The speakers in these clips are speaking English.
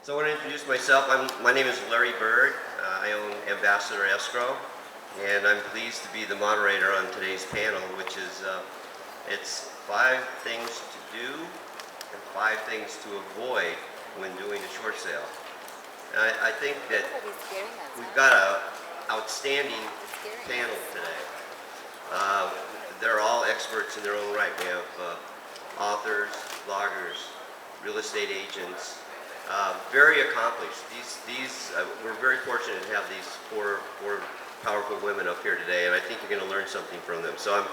So I want to introduce myself. My name is Larry Bird. I own Ambassador Escrow, and I'm pleased to be the moderator on today's panel, which is it's 5 things to do and 5 things to avoid when doing a short sale. And I think that we've got an outstanding panel today. They're all experts in their own right. We have authors, bloggers, real estate agents, very accomplished. We're very fortunate to have these four powerful women up here today, and I think you're going to learn something from them. So I'm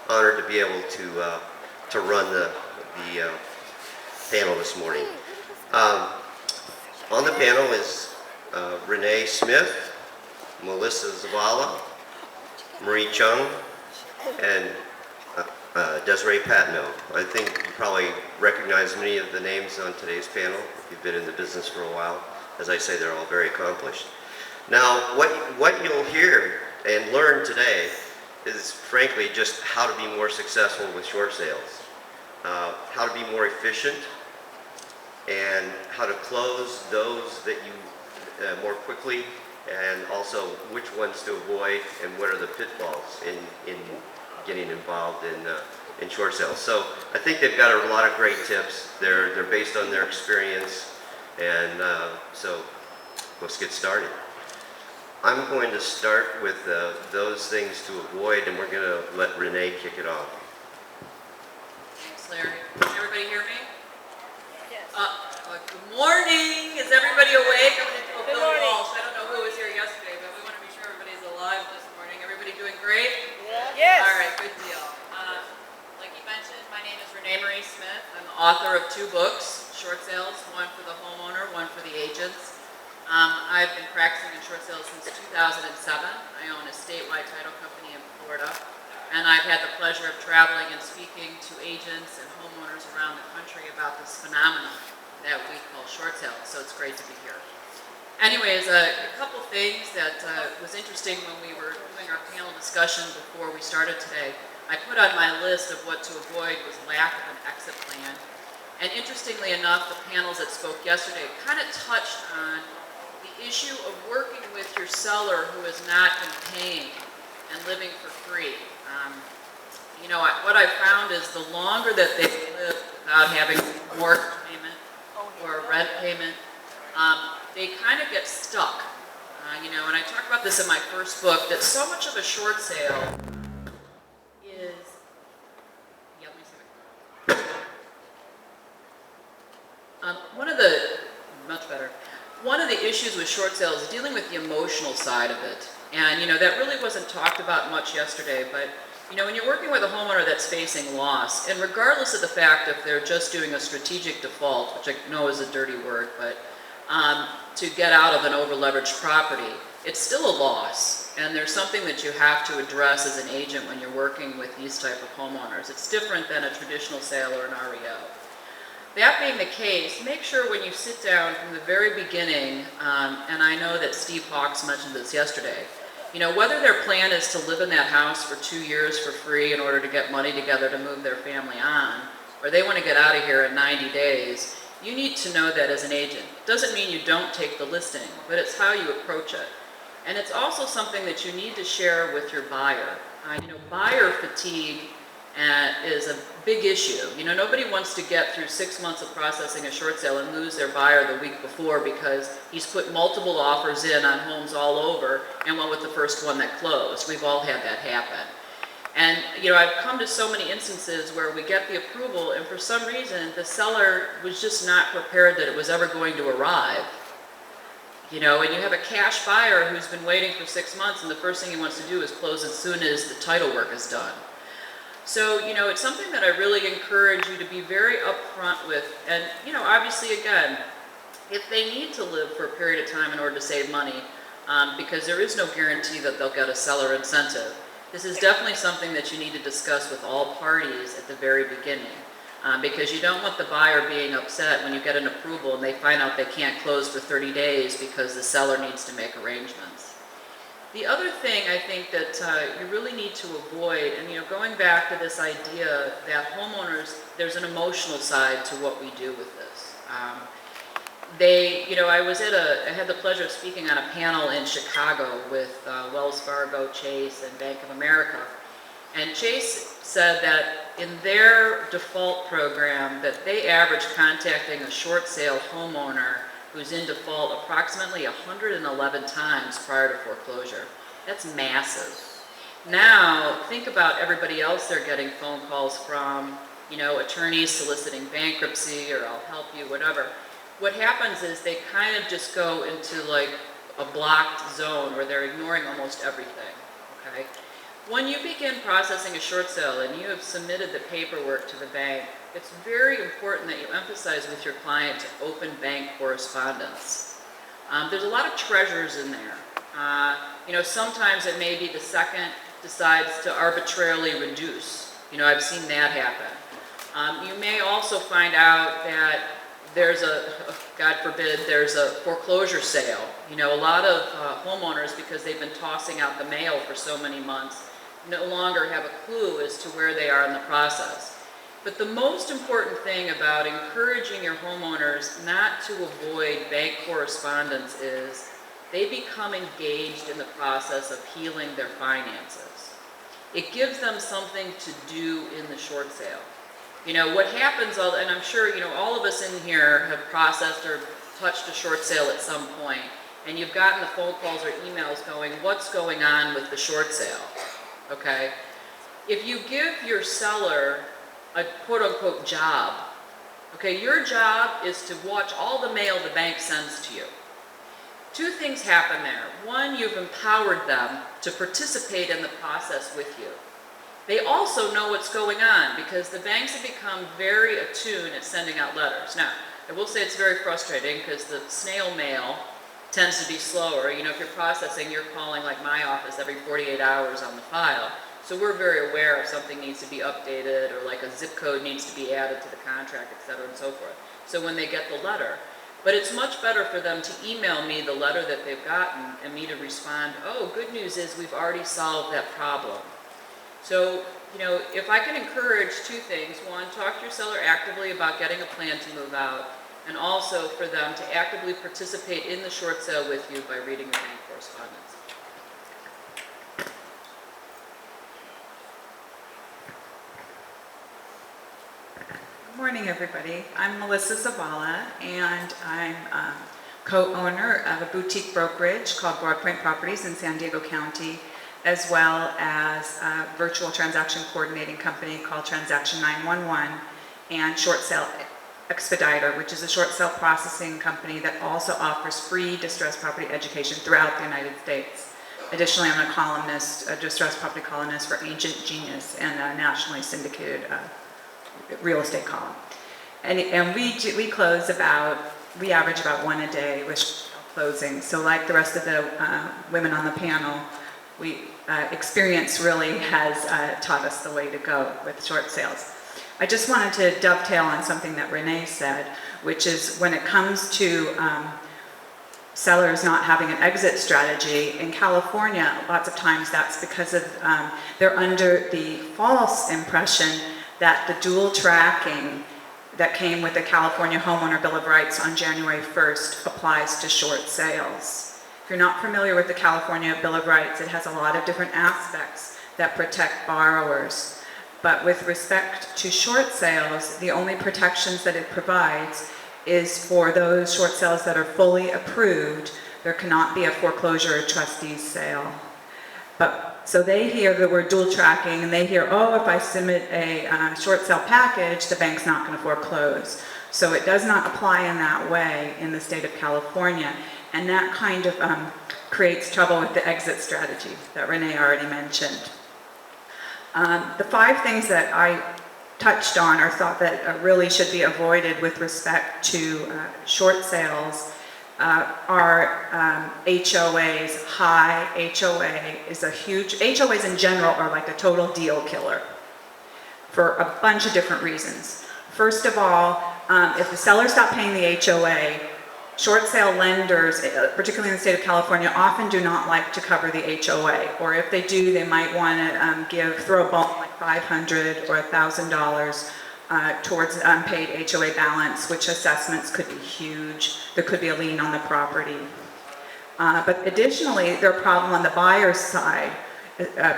honored to be able to run the panel this morning. On the panel is Renee Smith, Melissa Zavala, Marie Chung, and Desiree Patno. I think you probably recognize many of the names on today's panel if you've been in the business for a while. As I say, they're all very accomplished. Now, what you'll hear and learn today is, frankly, just how to be more successful with short sales, how to be more efficient, and how to close those that you more quickly, and also which ones to avoid and what are the pitfalls in getting involved in short sales. So I think they've got a lot of great tips. They're based on their experience, and so let's get started. I'm going to start with those things to avoid, and we're going to let Renee kick it off. Thanks, Larry. Can everybody hear me? Yes. Good morning. Is everybody awake? I'm going to do a Bill Walsh. I don't know who was here yesterday, but we want to be sure everybody's alive this morning. Everybody doing great? Yes. All right, good deal. Like you mentioned, my name is Renee-Marie Smith. I'm the author of 2 books, short sales, one for the homeowner, one for the agents. I've been practicing in short sales since 2007. I own a statewide title company in Florida, and I've had the pleasure of traveling and speaking to agents and homeowners around the country about this phenomenon that we call short sales, so it's great to be here. Anyways, a couple things that was interesting when we were doing our panel discussion before we started today. I put on my list of what to avoid was lack of an exit plan. And interestingly enough, the panels that spoke yesterday kind of touched on the issue of working with your seller who has not been paying and living for free. You know, what I found is the longer that they live without having a mortgage payment or a rent payment, they kind of get stuck. You know, and I talk about this in my first book, that so much of a short sale is, one of the issues with short sales is dealing with the emotional side of it. And, you know, that really wasn't talked about much yesterday, but, you know, when you're working with a homeowner that's facing loss, and regardless of the fact if they're just doing a strategic default, which I know is a dirty word, but to get out of an over-leveraged property, it's still a loss. And there's something that you have to address as an agent when you're working with these type of homeowners. It's different than a traditional sale or an REO. That being the case, make sure when you sit down from the very beginning, and I know that Steve Hawks mentioned this yesterday, you know, whether their plan is to live in that house for 2 years for free in order to get money together to move their family on, or they want to get out of here in 90 days, you need to know that as an agent. Doesn't mean you don't take the listing, but it's how you approach it. And it's also something that you need to share with your buyer. You know, buyer fatigue is a big issue. You know, nobody wants to get through 6 months of processing a short sale and lose their buyer the week before because he's put multiple offers in on homes all over and went with the first one that closed. We've all had that happen. And, you know, I've come to so many instances where we get the approval and for some reason the seller was just not prepared that it was ever going to arrive. You know, and you have a cash buyer who's been waiting for 6 months and the first thing he wants to do is close as soon as the title work is done. So, you know, it's something that I really encourage you to be very upfront with. And, you know, obviously, again, if they need to live for a period of time in order to save money, because there is no guarantee that they'll get a seller incentive, this is definitely something that you need to discuss with all parties at the very beginning. Because you don't want the buyer being upset when you get an approval and they find out they can't close for 30 days because the seller needs to make arrangements. The other thing I think that you really need to avoid, and, you know, going back to this idea that homeowners, there's an emotional side to what we do with this. I had the pleasure of speaking on a panel in Chicago with Wells Fargo, Chase, and Bank of America. And Chase said that in their default program that they average contacting a short sale homeowner who's in default approximately 111 times prior to foreclosure. That's massive. Now, think about everybody else they're getting phone calls from, attorneys soliciting bankruptcy or I'll help you, whatever. What happens is they kind of just go into like a blocked zone where they're ignoring almost everything, okay? When you begin processing a short sale and you have submitted the paperwork to the bank, it's very important that you emphasize with your client to open bank correspondence. There's a lot of treasures in there. Sometimes it may be the second decides to arbitrarily reduce. I've seen that happen. You may also find out that God forbid, there's a foreclosure sale. A lot of homeowners, because they've been tossing out the mail for so many months, no longer have a clue as to where they are in the process. But the most important thing about encouraging your homeowners not to avoid bank correspondence is they become engaged in the process of healing their finances. It gives them something to do in the short sale. What happens, and I'm sure, all of us in here have processed or touched a short sale at some point, and you've gotten the phone calls or emails going, what's going on with the short sale? Okay? If you give your seller a quote-unquote job, okay, your job is to watch all the mail the bank sends to you. Two things happen there. One, you've empowered them to participate in the process with you. They also know what's going on because the banks have become very attuned at sending out letters. Now, I will say it's very frustrating because the snail mail tends to be slower. If you're processing, you're calling like my office every 48 hours on the file. So we're very aware if something needs to be updated or like a zip code needs to be added to the contract, et cetera, and so forth. So when they get the letter, but it's much better for them to email me the letter that they've gotten and me to respond, oh, good news is we've already solved that problem. So, if I can encourage two things. One, talk to your seller actively about getting a plan to move out, and also for them to actively participate in the short sale with you by reading the bank correspondence. Good morning, everybody. I'm Melissa Zavala, and I'm co-owner of a boutique brokerage called Broadpoint Properties in San Diego County, as well as a virtual transaction coordinating company called Transaction 911 and Short Sale Expediter, which is a short sale processing company that also offers free distressed property education throughout the United States. Additionally, I'm a columnist, a distressed property columnist for Ancient Genius and a nationally syndicated real estate column. And we average about one a day with closing. So like the rest of the women on the panel, experience really has taught us the way to go with short sales. I just wanted to dovetail on something that Renee said, which is when it comes to sellers not having an exit strategy, in California, lots of times that's because of they're under the false impression that the dual tracking that came with the California Homeowner Bill of Rights on January 1st applies to short sales. If you're not familiar with the California Bill of Rights, it has a lot of different aspects that protect borrowers. But with respect to short sales, the only protections that it provides is for those short sales that are fully approved. There cannot be a foreclosure or trustee sale. So they hear the word dual tracking and they hear, oh, if I submit a short sale package, the bank's not going to foreclose. So it does not apply in that way in the state of California. And that kind of creates trouble with the exit strategy that Renee already mentioned. The 5 things that I touched on or thought that really should be avoided with respect to short sales are HOAs. High HOA is a huge, HOAs in general are like a total deal killer for a bunch of different reasons. First of all, if the seller stopped paying the HOA, short sale lenders, particularly in the state of California, often do not like to cover the HOA, or if they do, they might want to throw a bump like $500 or $1,000 towards unpaid HOA balance, which assessments could be huge. There could be a lien on the property. But additionally, there are problems on the buyer's side,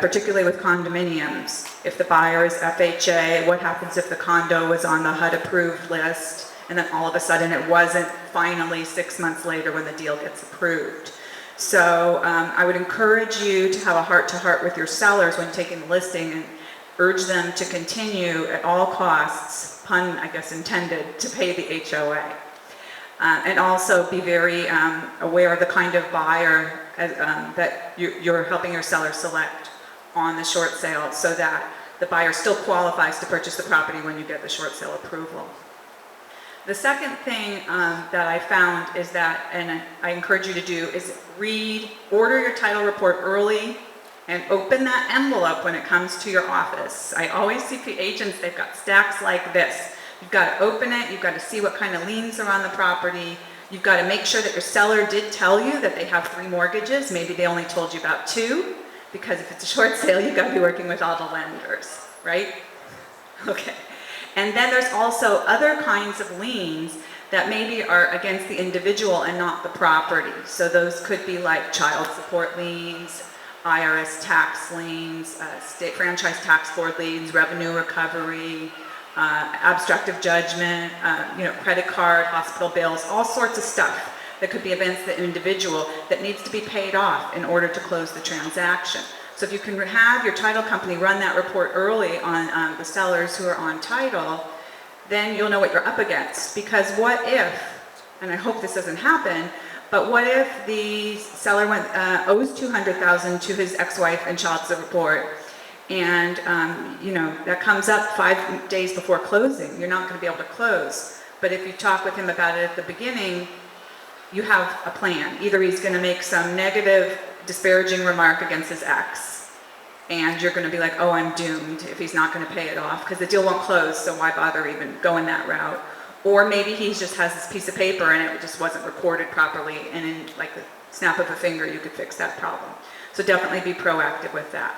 particularly with condominiums. If the buyer is FHA, what happens if the condo was on the HUD approved list and then all of a sudden it wasn't finally 6 months later when the deal gets approved? So I would encourage you to have a heart-to-heart with your sellers when taking the listing and urge them to continue at all costs, pun I guess intended, to pay the HOA. And also be very aware of the kind of buyer that you're helping your seller select on the short sale so that the buyer still qualifies to purchase the property when you get the short sale approval. The second thing that I found is that, and I encourage you to do, is order your title report early and open that envelope when it comes to your office. I always see agents, they've got stacks like this. You've got to open it, you've got to see what kind of liens are on the property, you've got to make sure that your seller did tell you that they have 3 mortgages, maybe they only told you about 2, because if it's a short sale, you've got to be working with all the lenders, right? Okay. And then there's also other kinds of liens that maybe are against the individual and not the property. So those could be like child support liens, IRS tax liens, state franchise tax board liens, revenue recovery, abstractive judgment, credit card, hospital bills, all sorts of stuff that could be against the individual that needs to be paid off in order to close the transaction. So if you can have your title company run that report early on the sellers who are on title, then you'll know what you're up against. Because what if, and I hope this doesn't happen, but what if the seller owes $200,000 to his ex-wife and child support, and that comes up 5 days before closing? You're not going to be able to close. But if you talk with him about it at the beginning, you have a plan. Either he's going to make some negative, disparaging remark against his ex, and you're going to be like, oh, I'm doomed if he's not going to pay it off, because the deal won't close, so why bother even going that route? Or maybe he just has this piece of paper and it just wasn't recorded properly, and in like the snap of a finger you could fix that problem. So definitely be proactive with that.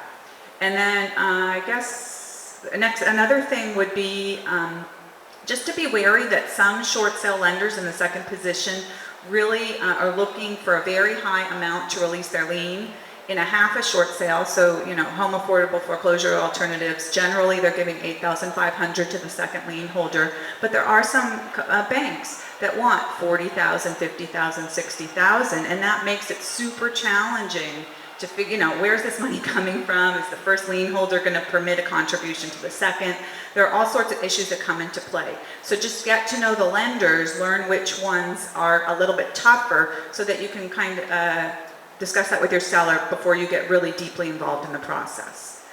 And then I guess another thing would be just to be wary that some short sale lenders in the second position really are looking for a very high amount to release their lien in a half a short sale. So, home affordable foreclosure alternatives, generally they're giving $8,500 to the second lien holder, but there are some banks that want $40,000, $50,000, $60,000, and that makes it super challenging to figure, where's this money coming from? Is the first lien holder going to permit a contribution to the second? There are all sorts of issues that come into play. So just get to know the lenders, learn which ones are a little bit tougher so that you can kind of discuss that with your seller before you get really deeply involved in the process.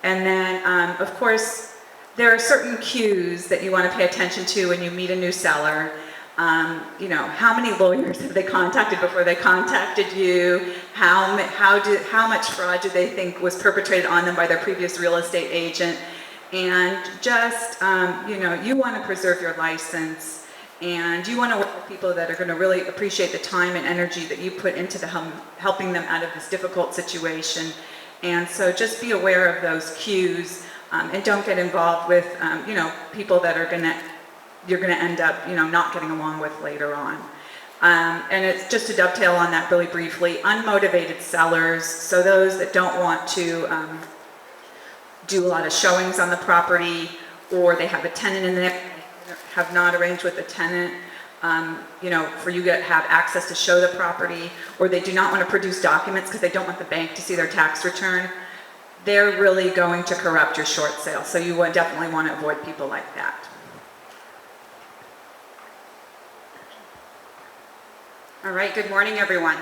And then, of course, there are certain cues that you want to pay attention to when you meet a new seller. How many lawyers have they contacted before they contacted you? How much fraud do they think was perpetrated on them by their previous real estate agent? And just, you want to preserve your license, and you want to work with people that are going to really appreciate the time and energy that you put into helping them out of this difficult situation. And so just be aware of those cues, and don't get involved with, people that you're going to end up, not getting along with later on. And it's just to dovetail on that really briefly, unmotivated sellers, so those that don't want to do a lot of showings on the property, or they have a tenant in there, have not arranged with the tenant, for you to have access to show the property, or they do not want to produce documents because they don't want the bank to see their tax return. They're really going to corrupt your short sale, so you would definitely want to avoid people like that. All right, good morning, everyone.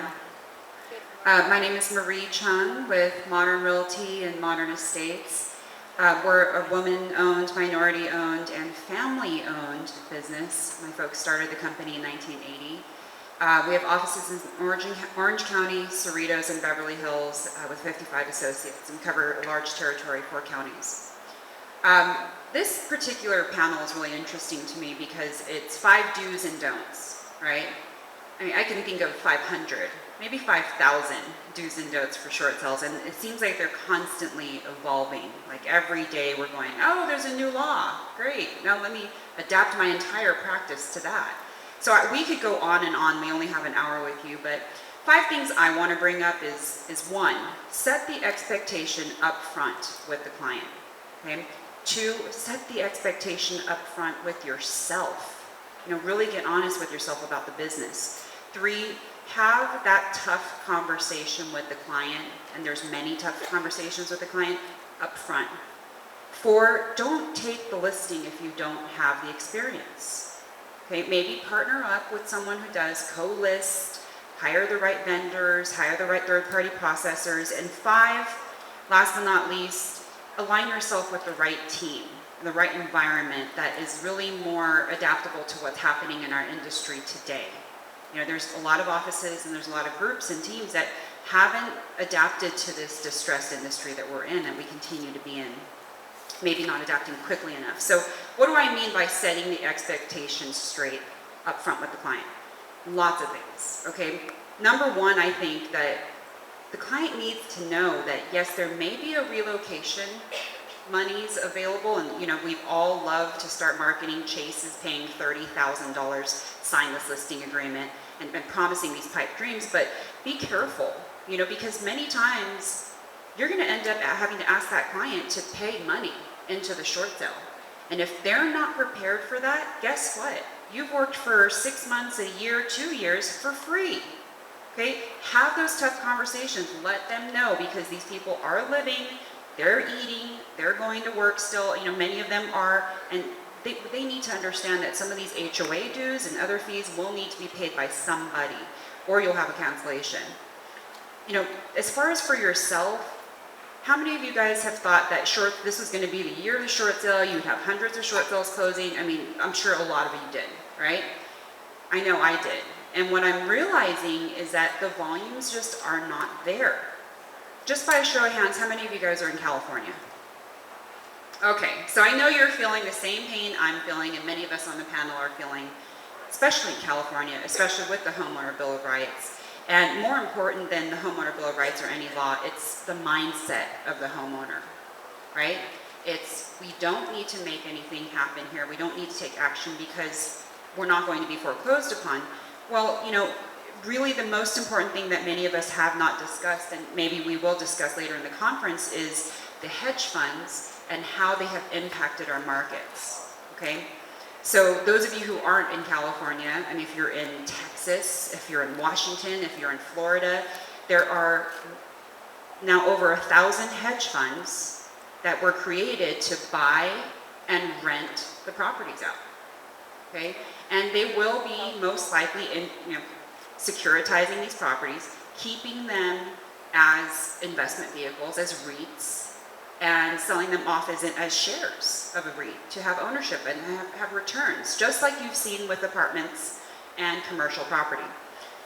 My name is Marie Chung with Modern Realty and Modern Estates. We're a woman-owned, minority-owned, and family-owned business. My folks started the company in 1980. We have offices in Orange County, Cerritos, and Beverly Hills with 55 associates, and cover a large territory, 4 counties. This particular panel is really interesting to me because it's 5 do's and don'ts, right? I mean, I can think of 500, maybe 5,000 do's and don'ts for short sales, and it seems like they're constantly evolving. Like every day we're going, oh, there's a new law, great, now let me adapt my entire practice to that. So we could go on and on, we only have an hour with you, but 5 things I want to bring up is 1, set the expectation up front with the client, okay? 2, set the expectation up front with yourself. You know, really get honest with yourself about the business. 3, have that tough conversation with the client, and there's many tough conversations with the client up front. 4, don't take the listing if you don't have the experience. Okay, maybe partner up with someone who does, co-list, hire the right vendors, hire the right third-party processors. And 5, last but not least, align yourself with the right team, the right environment that is really more adaptable to what's happening in our industry today. You know, there's a lot of offices and there's a lot of groups and teams that haven't adapted to this distressed industry that we're in and we continue to be in. Maybe not adapting quickly enough. So what do I mean by setting the expectations straight up front with the client? Lots of things, okay? Number 1, I think that the client needs to know that yes, there may be a relocation monies available, and you know, we've all loved to start marketing. Chase is paying $30,000, sign this listing agreement, and promising these pipe dreams, but be careful, you know, because many times you're gonna end up having to ask that client to pay money into the short sale. And if they're not prepared for that, guess what? You've worked for 6 months, a year, 2 years for free. Okay, have those tough conversations, let them know, because these people are living, they're eating, they're going to work still, you know, many of them are, and they need to understand that some of these HOA dues and other fees will need to be paid by somebody, or you'll have a cancellation. You know, as far as for yourself, how many of you guys have thought that this was going to be the year of the short sale, you'd have hundreds of short sales closing? I mean, I'm sure a lot of you did, right? I know I did. And what I'm realizing is that the volumes just are not there. Just by a show of hands, how many of you guys are in California? Okay, so I know you're feeling the same pain I'm feeling, and many of us on the panel are feeling, especially in California, especially with the Homeowner Bill of Rights. And more important than the Homeowner Bill of Rights or any law, it's the mindset of the homeowner, right? It's, we don't need to make anything happen here. We don't need to take action because we're not going to be foreclosed upon. Well, you know, really the most important thing that many of us have not discussed, and maybe we will discuss later in the conference, is the hedge funds and how they have impacted our markets, okay? So those of you who aren't in California, I mean, if you're in Texas, if you're in Washington, if you're in Florida, there are now over 1,000 hedge funds that were created to buy and rent the properties out, okay? And they will be most likely in, you know, securitizing these properties, keeping them as investment vehicles, as REITs, and selling them off as shares of a REIT to have ownership and have returns, just like you've seen with apartments and commercial property.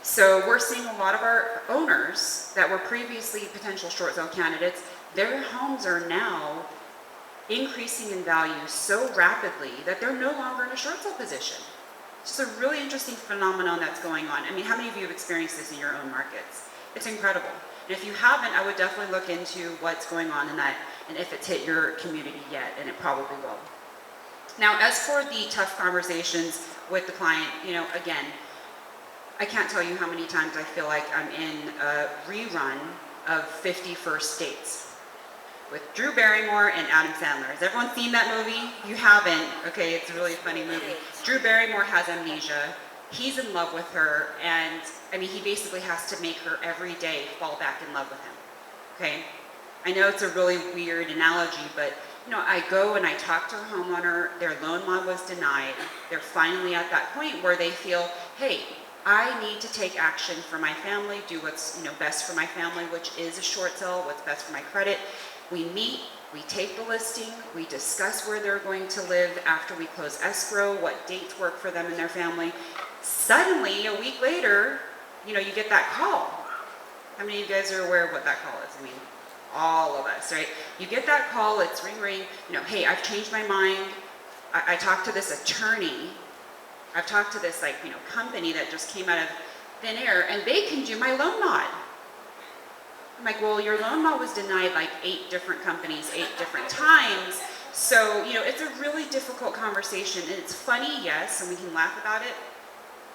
So we're seeing a lot of our owners that were previously potential short sale candidates, their homes are now increasing in value so rapidly that they're no longer in a short sale position. It's a really interesting phenomenon that's going on. I mean, how many of you have experienced this in your own markets? It's incredible. And if you haven't, I would definitely look into what's going on in that and if it's hit your community yet, and it probably will. Now, as for the tough conversations with the client, you know, again, I can't tell you how many times I feel like I'm in a rerun of 50 First Dates with Drew Barrymore and Adam Sandler. Has everyone seen that movie? If you haven't, okay, it's a really funny movie. Drew Barrymore has amnesia. He's in love with her, and I mean, he basically has to make her every day fall back in love with him, okay? I know it's a really weird analogy, but you know, I go and I talk to a homeowner, their loan mod was denied. They're finally at that point where they feel, hey, I need to take action for my family, do what's, you know, best for my family, which is a short sale, what's best for my credit. We meet, we take the listing, we discuss where they're going to live after we close escrow, what dates work for them and their family. Suddenly, a week later, you know, you get that call. How many of you guys are aware of what that call is? I mean, all of us, right? You get that call, it's ring, ring, you know, hey, I've changed my mind. I talked to this attorney. I've talked to this, like, you know, company that just came out of thin air, and they can do my loan mod. I'm like, well, your loan mod was denied like 8 different companies, 8 different times. So, it's a really difficult conversation, and it's funny, yes, and we can laugh about it,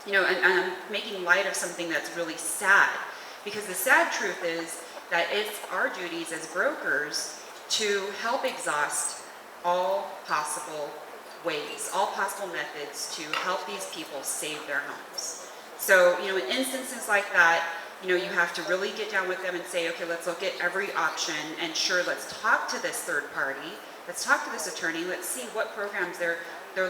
and I'm making light of something that's really sad, because the sad truth is that it's our duties as brokers to help exhaust all possible ways, all possible methods to help these people save their homes. So, in instances like that, you have to really get down with them and say, okay, let's look at every option, and sure, let's talk to this third party, let's talk to this attorney, let's see what programs they're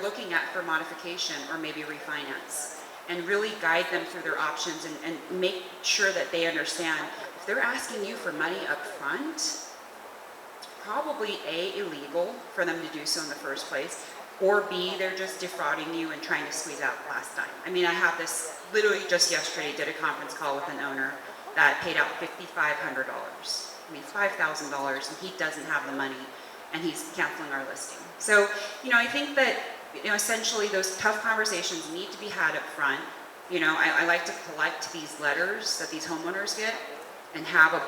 looking at for modification or maybe refinance, and really guide them through their options and make sure that they understand if they're asking you for money up front, it's probably A, illegal for them to do so in the first place, or B, they're just defrauding you and trying to squeeze out the last dime. I mean, I have this, literally just yesterday, did a conference call with an owner that paid out $5,500. I mean, $5,000, and he doesn't have the money, and he's canceling our listing. So, I think that, essentially those tough conversations need to be had up front. I like to collect these letters that these homeowners get and have a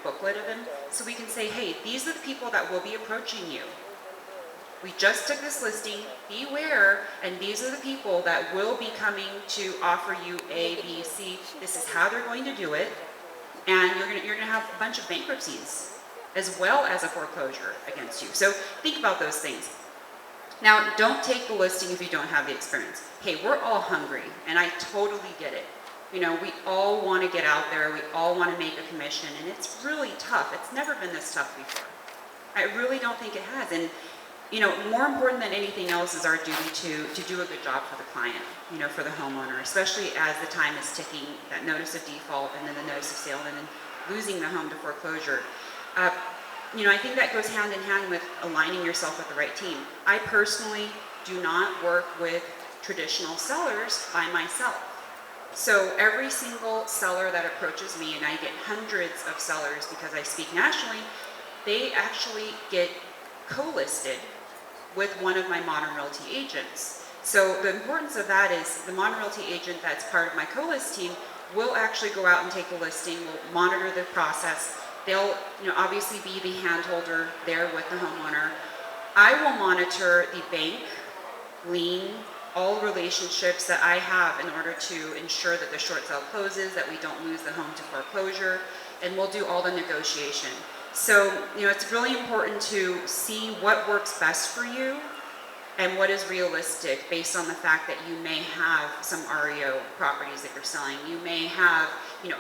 booklet of them, so we can say, hey, these are the people that will be approaching you. We just took this listing, beware, and these are the people that will be coming to offer you A, B, C. This is how they're going to do it, and you're gonna have a bunch of bankruptcies as well as a foreclosure against you. So think about those things. Now, don't take the listing if you don't have the experience. Hey, we're all hungry, and I totally get it. We all want to get out there, we all want to make a commission, and it's really tough. It's never been this tough before. I really don't think it has. And more important than anything else is our duty to do a good job for the client, for the homeowner, especially as the time is ticking, that notice of default and then the notice of sale and then losing the home to foreclosure. I think that goes hand in hand with aligning yourself with the right team. I personally do not work with traditional sellers by myself. So every single seller that approaches me, and I get hundreds of sellers because I speak nationally, they actually get co-listed with one of my Modern Realty agents. So the importance of that is the Modern Realty agent that's part of my co-list team will actually go out and take the listing, will monitor the process. They'll obviously be the handholder there with the homeowner. I will monitor the bank, lien, all relationships that I have in order to ensure that the short sale closes, that we don't lose the home to foreclosure, and we'll do all the negotiation. So, it's really important to see what works best for you and what is realistic based on the fact that you may have some REO properties that you're selling. You may have,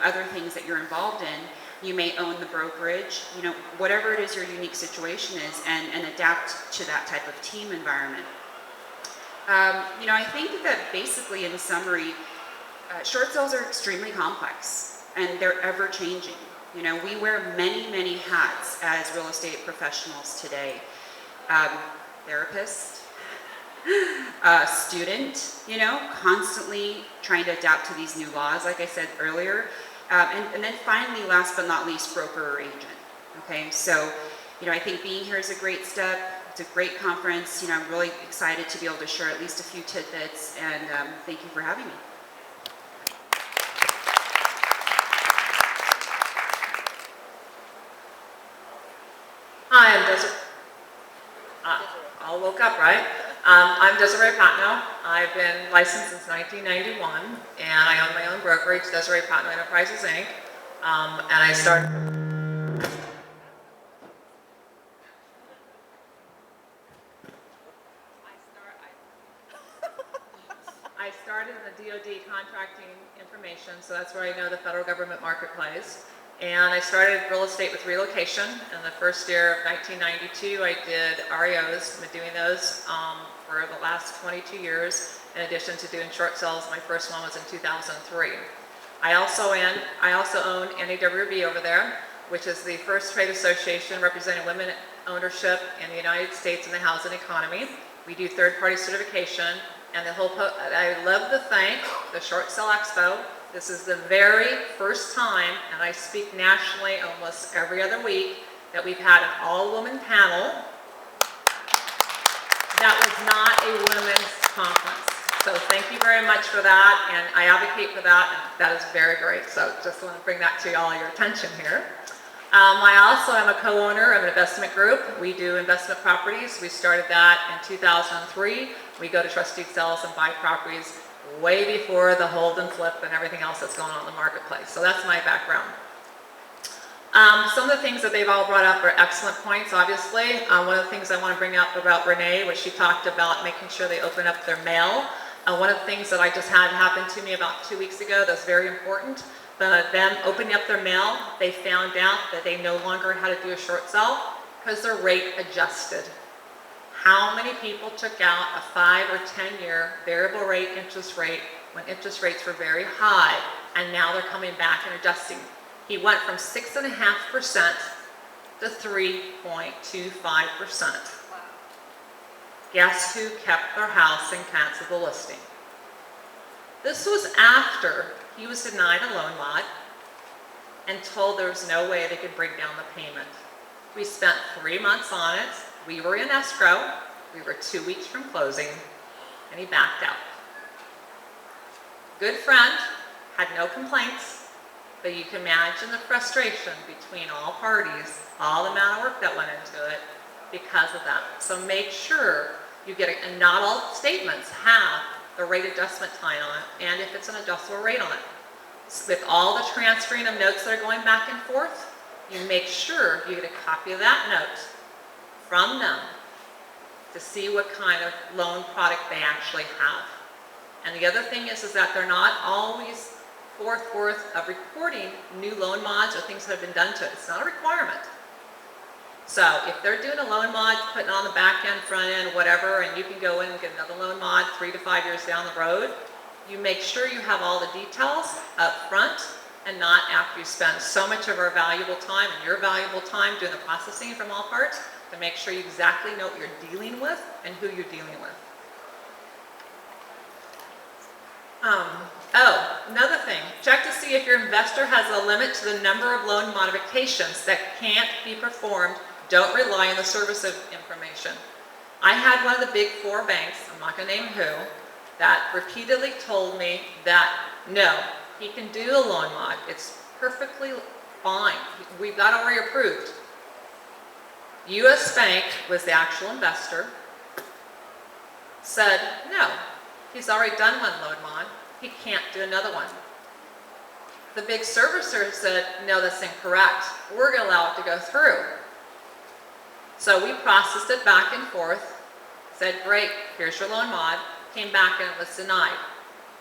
other things that you're involved in. You may own the brokerage, whatever it is your unique situation is, and adapt to that type of team environment. I think that basically in summary, short sales are extremely complex and they're ever changing. We wear many, many hats as real estate professionals today. Therapist, student, constantly trying to adapt to these new laws, like I said earlier. And then finally, last but not least, broker or agent. Okay, so, I think being here is a great step. It's a great conference. I'm really excited to be able to share at least a few tidbits, and thank you for having me. Hi, I'm Desiree. All woke up, right? I'm Desiree Patno. I've been licensed since 1991, and I own my own brokerage, Desiree Patno Enterprises, Inc. And I started. I started in the DoD contracting information, so that's where I know the federal government marketplace. And I started real estate with relocation. In the first year of 1992, I did REOs. I've been doing those for the last 22 years, in addition to doing short sales. My first one was in 2003. I also own NAWB over there, which is the first trade association representing women ownership in the United States and the housing economy. We do third-party certification, and I love to thank the Short Sale Expo. This is the very first time, and I speak nationally almost every other week, that we've had an all-woman panel that was not a women's conference. So thank you very much for that, and I advocate for that, and that is very great. So just want to bring that to all your attention here. I also am a co-owner of an investment group. We do investment properties. We started that in 2003. We go to trust deed sales and buy properties way before the hold and flip and everything else that's going on in the marketplace. So that's my background. Some of the things that they've all brought up are excellent points, obviously. One of the things I want to bring up about Renee, which she talked about making sure they open up their mail. One of the things that I just had happen to me about 2 weeks ago that's very important, them opening up their mail, they found out that they no longer had to do a short sale because their rate adjusted. How many people took out a 5 or 10-year variable rate interest rate when interest rates were very high, and now they're coming back and adjusting? He went from 6.5% to 3.25%. Guess who kept their house and canceled the listing? This was after he was denied a loan mod and told there was no way they could bring down the payment. We spent 3 months on it. We were in escrow. We were 2 weeks from closing, and he backed out. Good friend, had no complaints, but you can imagine the frustration between all parties, all the amount of work that went into it because of that. So make sure you get it, and not all statements have the rate adjustment time on it, and if it's an adjustable rate on it. With all the transferring of notes that are going back and forth, you make sure you get a copy of that note from them to see what kind of loan product they actually have. And the other thing is that they're not always forthwith of reporting new loan mods or things that have been done to it. It's not a requirement. So if they're doing a loan mod, putting on the back end, front end, whatever, and you can go in and get another loan mod 3 to 5 years down the road, you make sure you have all the details up front and not after you spend so much of our valuable time and your valuable time doing the processing from all parts, to make sure you exactly know what you're dealing with and who you're dealing with. Another thing, check to see if your investor has a limit to the number of loan modifications that can't be performed. Don't rely on the service of information. I had one of the big 4 banks, I'm not going to name who, that repeatedly told me that no, he can do a loan mod. It's perfectly fine. We've got already approved. US Bank was the actual investor, said no, he's already done one loan mod. He can't do another one. The big servicer said, no, that's incorrect. We're going to allow it to go through. So we processed it back and forth, said, great, here's your loan mod, came back and it was denied.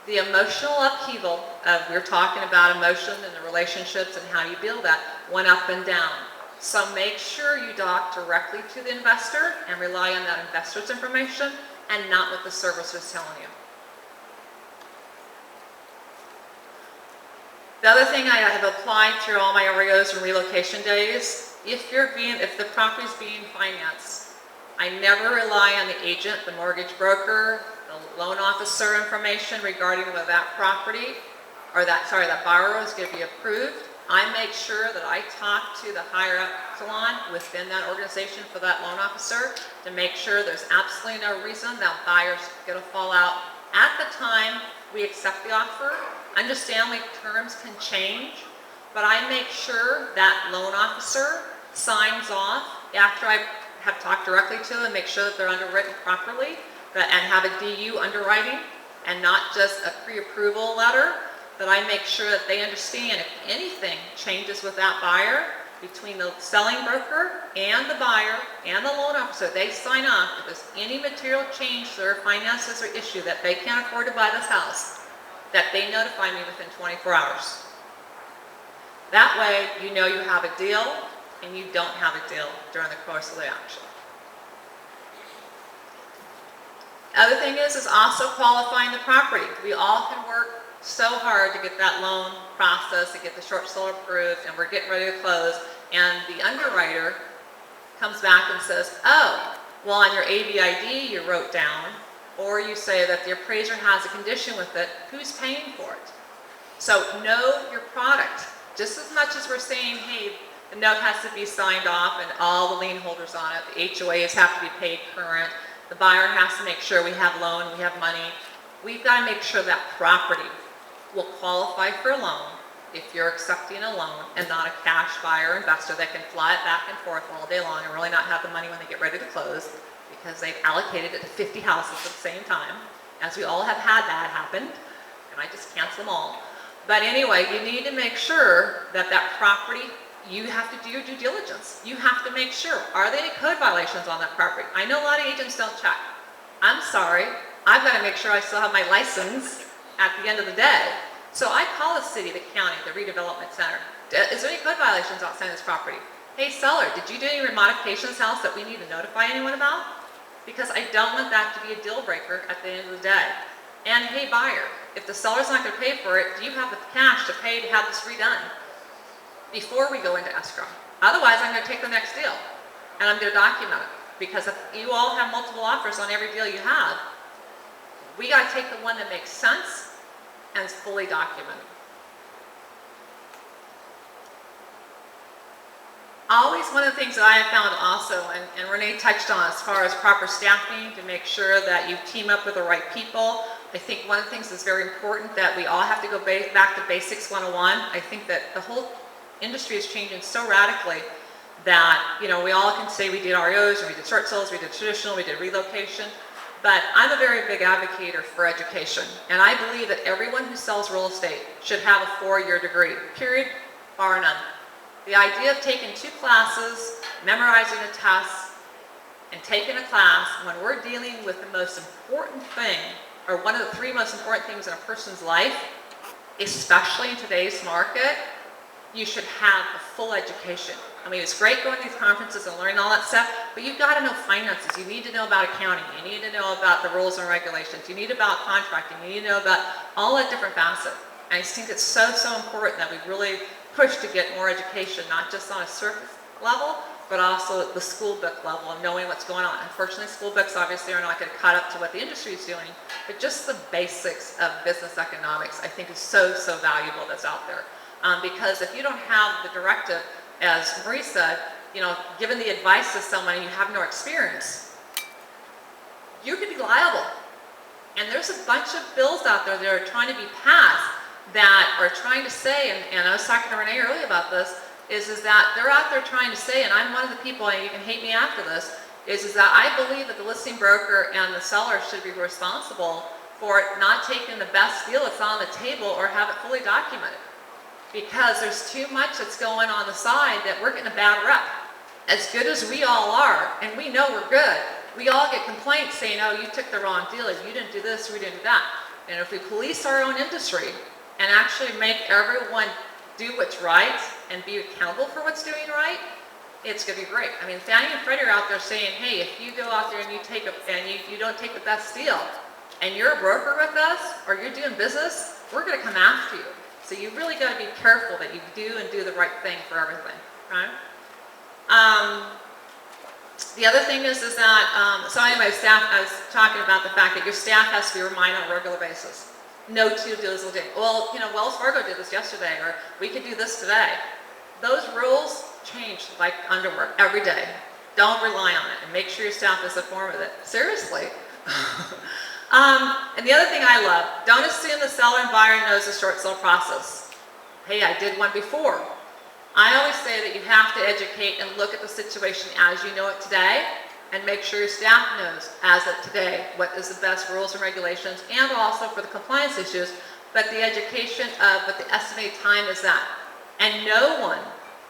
The emotional upheaval of, we're talking about emotion and the relationships and how you build that, went up and down. So make sure you talk directly to the investor and rely on that investor's information and not what the servicer's telling you. The other thing I have applied through all my REOs and relocation days, if the property's being financed, I never rely on the agent, the mortgage broker, the loan officer information regarding whether that property or that borrower is going to be approved. I make sure that I talk to the higher up echelon within that organization for that loan officer to make sure there's absolutely no reason that buyer's going to fall out. At the time we accept the offer, understand the terms can change, but I make sure that loan officer signs off after I have talked directly to them, make sure that they're underwritten properly and have a DU underwriting and not just a pre-approval letter, that I make sure that they understand if anything changes with that buyer between the selling broker and the buyer and the loan officer, they sign off. If there's any material change to their finances or issue that they can't afford to buy this house, that they notify me within 24 hours. That way you know you have a deal and you don't have a deal during the course of the action. Other thing is also qualifying the property. We all can work so hard to get that loan processed, to get the short sale approved, and we're getting ready to close, and the underwriter comes back and says, oh, well, on your ABID you wrote down, or you say that the appraiser has a condition with it, who's paying for it? So know your product. Just as much as we're saying, hey, the note has to be signed off and all the lien holders on it, the HOAs have to be paid current, the buyer has to make sure we have loan, we have money. we've got to make sure that property will qualify for a loan if you're accepting a loan and not a cash buyer or investor that can fly it back and forth all day long and really not have the money when they get ready to close because they've allocated it to 50 houses at the same time, as we all have had that happen, and I just cancel them all. But anyway, you need to make sure that that property, you have to do your due diligence. You have to make sure, are there any code violations on that property? I know a lot of agents don't check. I'm sorry, I've got to make sure I still have my license at the end of the day. So I call the city, the county, the redevelopment center. Is there any code violations outside this property? Hey seller, did you do any remodifications to the house that we need to notify anyone about? Because I don't want that to be a deal breaker at the end of the day. And hey buyer, if the seller's not going to pay for it, do you have the cash to pay to have this redone before we go into escrow? Otherwise, I'm going to take the next deal and I'm going to document it. Because if you all have multiple offers on every deal you have, we got to take the one that makes sense and is fully documented. Always one of the things that I have found also, and Renee touched on as far as proper staffing to make sure that you team up with the right people. I think one of the things that's very important that we all have to go back to Basics 101. I think that the whole industry is changing so radically that, you know, we all can say we did REOs, and we did short sales, we did traditional, we did relocation, but I'm a very big advocate for education. And I believe that everyone who sells real estate should have a 4-year degree, period, bar none. The idea of taking 2 classes, memorizing a test, and taking a class when we're dealing with the most important thing, or one of the 3 most important things in a person's life, especially in today's market, you should have a full education. I mean, it's great going to these conferences and learning all that stuff, but you've got to know finances. You need to know about accounting. You need to know about the rules and regulations. You need about contracting. You need to know about all that different facets. And I just think it's so, so important that we really push to get more education, not just on a surface level, but also at the school book level of knowing what's going on. Unfortunately, school books obviously are not going to cut up to what the industry is doing, but just the basics of business economics I think is so, so valuable that's out there. Because if you don't have the directive, as Marie said, you know, given the advice to someone and you have no experience, you could be liable. And there's a bunch of bills out there that are trying to be passed that are trying to say, and I was talking to Renee earlier about this, is that they're out there trying to say, and I'm one of the people, and you can hate me after this, is that I believe that the listing broker and the seller should be responsible for not taking the best deal that's on the table or have it fully documented. Because there's too much that's going on the side that we're getting a bad rep. As good as we all are, and we know we're good, we all get complaints saying, oh, you took the wrong deal, you didn't do this, we didn't do that. And if we police our own industry and actually make everyone do what's right and be accountable for what's doing right, it's going to be great. I mean, Fannie and Freddie are out there saying, hey, if you go out there and you don't take the best deal, and you're a broker with us, or you're doing business, we're going to come after you. So you really got to be careful that you do the right thing for everything, right? The other thing is that, so anyway, staff, I was talking about the fact that your staff has to be reminded on a regular basis. No 2 deals a day. Well, you know, Wells Fargo did this yesterday, or we could do this today. Those rules change like underwear every day. Don't rely on it, and make sure your staff is informed of it. Seriously. And the other thing I love, don't assume the seller and buyer knows the short sale process. Hey, I did one before. I always say that you have to educate and look at the situation as you know it today, and make sure your staff knows as of today what is the best rules and regulations, and also for the compliance issues, but the education of what the estimated time is that. And no one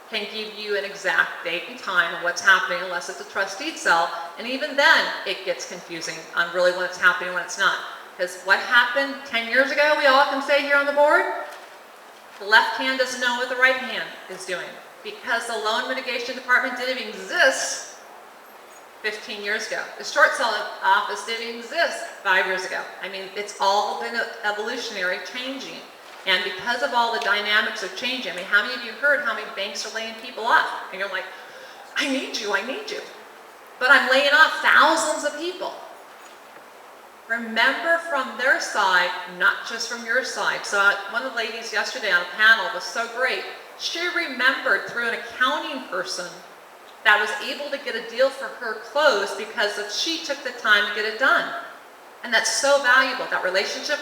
can give you an exact date and time of what's happening unless it's a trust deed sale, and even then it gets confusing on really when it's happening and when it's not. Because what happened 10 years ago, we all can say here on the board, the left hand doesn't know what the right hand is doing, because the loan mitigation department didn't even exist 15 years ago. The short sale office didn't exist 5 years ago. I mean, it's all been evolutionary, changing. And because of all the dynamics of changing, I mean, how many of you heard how many banks are laying people off? And you're like, I need you. But I'm laying off thousands of people. Remember from their side, not just from your side. So one of the ladies yesterday on a panel was so great. She remembered through an accounting person that was able to get a deal for her closed because she took the time to get it done. And that's so valuable, that relationship.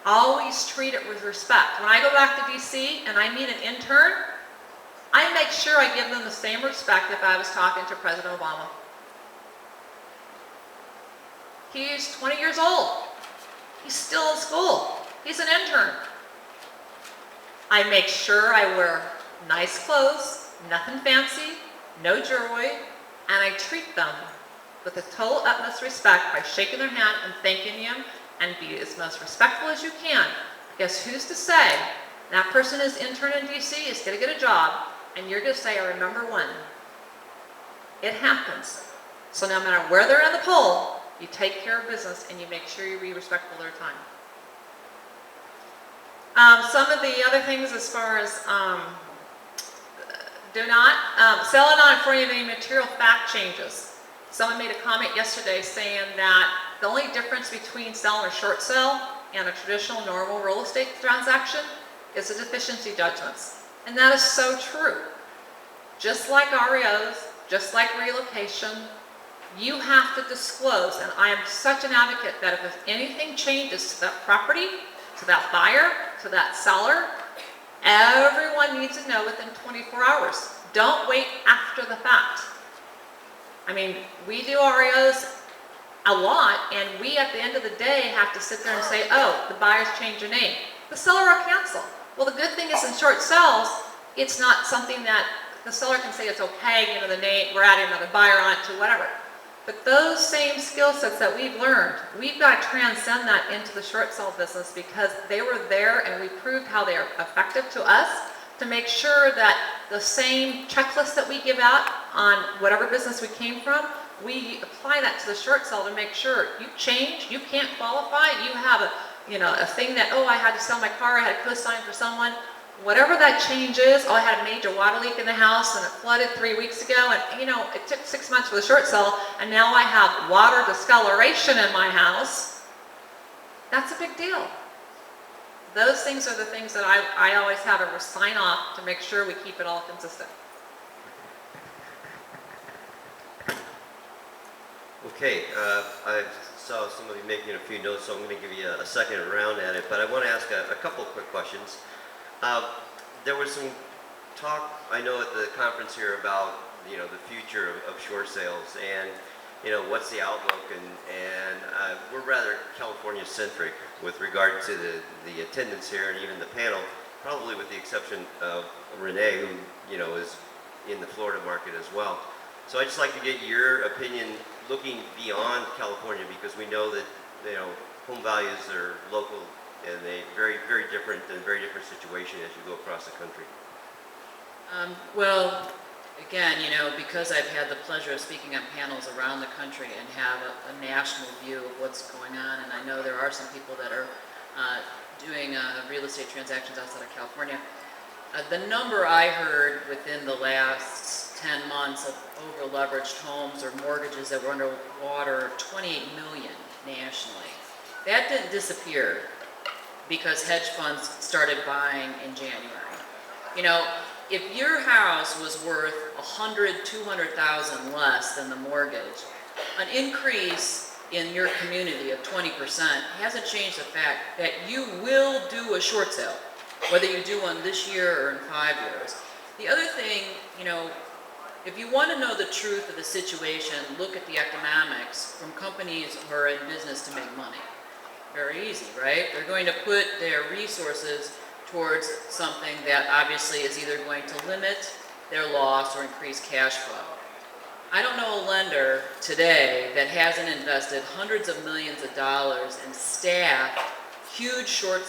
Always treat it with respect. When I go back to DC and I meet an intern, I make sure I give them the same respect if I was talking to President Obama. He's 20 years old. He's still in school. He's an intern. I make sure I wear nice clothes, nothing fancy, no jewelry, and I treat them with the total utmost respect by shaking their hand and thanking them and be as most respectful as you can. Guess who's to say that person is intern in DC is going to get a job and you're going to say, I remember when. It happens. So no matter where they're in the poll, you take care of business and you make sure you be respectful of their time. Some of the other things as far as do not sell it on for any material fact changes. Someone made a comment yesterday saying that the only difference between selling a short sale and a traditional normal real estate transaction is the deficiency judgments. And that is so true. Just like REOs, just like relocation, you have to disclose, and I am such an advocate that if anything changes to that property, to that buyer, to that seller, everyone needs to know within 24 hours. Don't wait after the fact. I mean, we do REOs a lot, and we at the end of the day have to sit there and say, oh, the buyer's changed their name. The seller will cancel. Well, the good thing is in short sales, it's not something that the seller can say it's okay, you know, the name, we're adding another buyer on it to whatever. But those same skill sets that we've learned, we've got to transcend that into the short sale business because they were there and we proved how they are effective to us to make sure that the same checklist that we give out on whatever business we came from, we apply that to the short sale to make sure you change, you can't qualify, you have a thing that, oh, I had to sell my car, I had to co-sign for someone. Whatever that change is, oh, I had a major water leak in the house and it flooded 3 weeks ago and, it took 6 months for the short sale and now I have water discoloration in my house. That's a big deal. Those things are the things that I always have a sign off to make sure we keep it all consistent. Okay, I saw somebody making a few notes, so I'm going to give you a second round at it, but I want to ask a couple of quick questions. There was some talk, I know at the conference here about, the future of short sales and, what's the outlook and we're rather California-centric with regard to the attendance here and even the panel, probably with the exception of Renee, who, is in the Florida market as well. So I'd just like to get your opinion looking beyond California because we know that, home values are local and they very, very different situation as you go across the country. Well, again, because I've had the pleasure of speaking on panels around the country and have a national view of what's going on, and I know there are some people that are doing real estate transactions outside of California. The number I heard within the last 10 months of over-leveraged homes or mortgages that were underwater, 28 million nationally. That didn't disappear because hedge funds started buying in January. If your house was worth $100,000, $200,000 less than the mortgage, an increase in your community of 20% hasn't changed the fact that you will do a short sale, whether you do one this year or in 5 years. The other thing, if you want to know the truth of the situation, look at the economics from companies who are in business to make money. Very easy, right? They're going to put their resources towards something that obviously is either going to limit their loss or increase cash flow. I don't know a lender today that hasn't invested hundreds of millions of dollars and staffed huge short